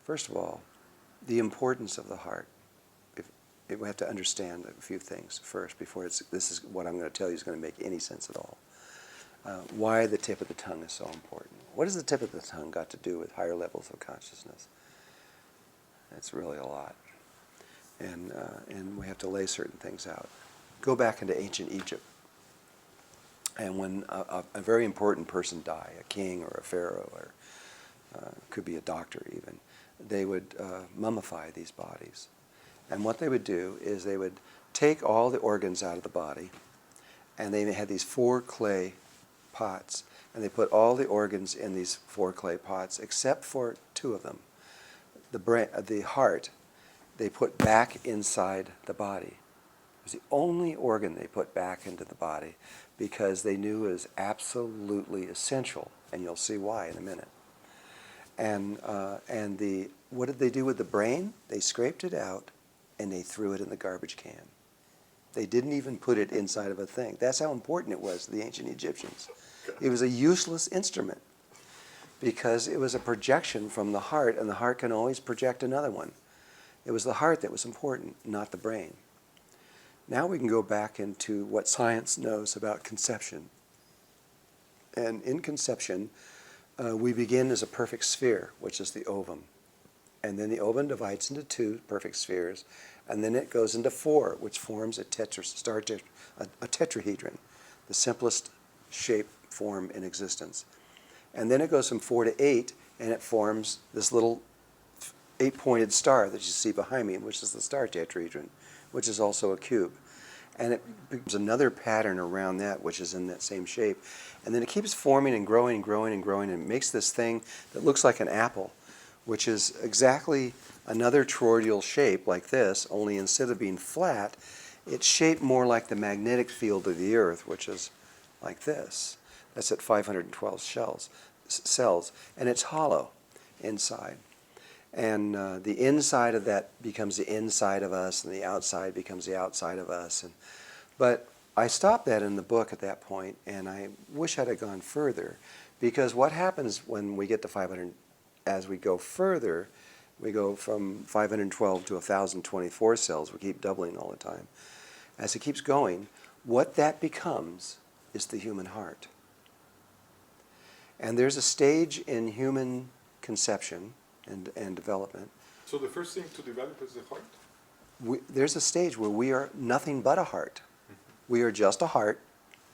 First of all, the importance of the heart. We have to understand a few things first before this is what I'm going to tell you is going to make any sense at all. Why the tip of the tongue is so important. What has the tip of the tongue got to do with higher levels of consciousness? It's really a lot. And we have to lay certain things out. Go back into ancient Egypt. And when a very important person died, a king or a pharaoh, or could be a doctor even, they would mummify these bodies. And what they would do is they would take all the organs out of the body, and they had these 4 clay pots, and they put all the organs in these 4 clay pots except for 2 of them. The heart, they put back inside the body. It was the only organ they put back into the body because they knew it was absolutely essential, and you'll see why in a minute. And what did they do with the brain? They scraped it out and they threw it in the garbage can. They didn't even put it inside of a thing. That's how important it was to the ancient Egyptians. It was a useless instrument because it was a projection from the heart, and the heart can always project another one. It was the heart that was important, not the brain. Now we can go back into what science knows about conception. And in conception, we begin as a perfect sphere, which is the ovum. And then the ovum divides into 2 perfect spheres, and then it goes into 4, which forms a tetrahedron, the simplest shape form in existence. And then it goes from 4 to 8, and it forms this little 8-pointed star that you see behind me, which is the star tetrahedron, which is also a cube. And it becomes another pattern around that, which is in that same shape. And then it keeps forming and growing and growing and growing, and it makes this thing that looks like an apple, which is exactly another toroidal shape like this, only instead of being flat, it's shaped more like the magnetic field of the Earth, which is like this. That's at 512 cells, and it's hollow inside. And the inside of that becomes the inside of us, and the outside becomes the outside of us. But I stopped that in the book at that point, and I wish I'd have gone further, because what happens when we get to 500, as we go further, we go from 512 to 1,024 cells. We keep doubling all the time. As it keeps going, what that becomes is the human heart. And there's a stage in human conception and development. So the first thing to develop is the heart? There's a stage where we are nothing but a heart. We are just a heart,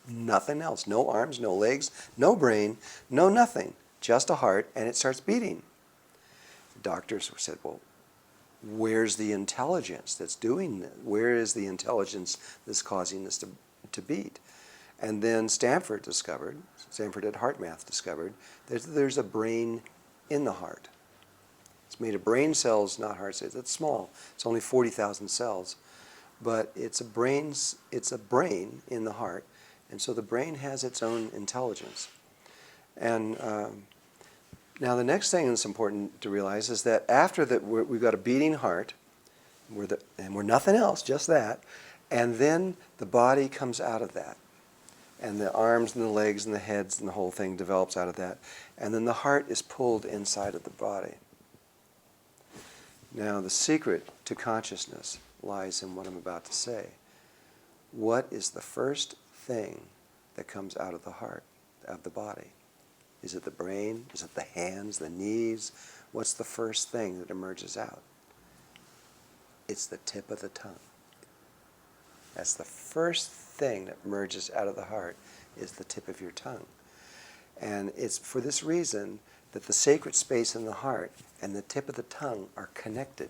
nothing else. No arms, no legs, no brain, no nothing. Just a heart, and it starts beating. The doctors said, well, where's the intelligence that's doing this? Where is the intelligence that's causing this to beat? And then Stanford at HeartMath discovered that there's a brain in the heart. It's made of brain cells, not heart cells. It's small. It's only 40,000 cells. But it's a brain in the heart. And so the brain has its own intelligence. And now the next thing that's important to realize is that after that we've got a beating heart, and we're nothing else, just that, and then the body comes out of that. And the arms and the legs and the heads and the whole thing develops out of that. And then the heart is pulled inside of the body. Now the secret to consciousness lies in what I'm about to say. What is the first thing that comes out of the heart, of the body? Is it the brain? Is it the hands, the knees? What's the first thing that emerges out? It's the tip of the tongue. That's the first thing that emerges out of the heart, is the tip of your tongue. And it's for this reason that the sacred space in the heart and the tip of the tongue are connected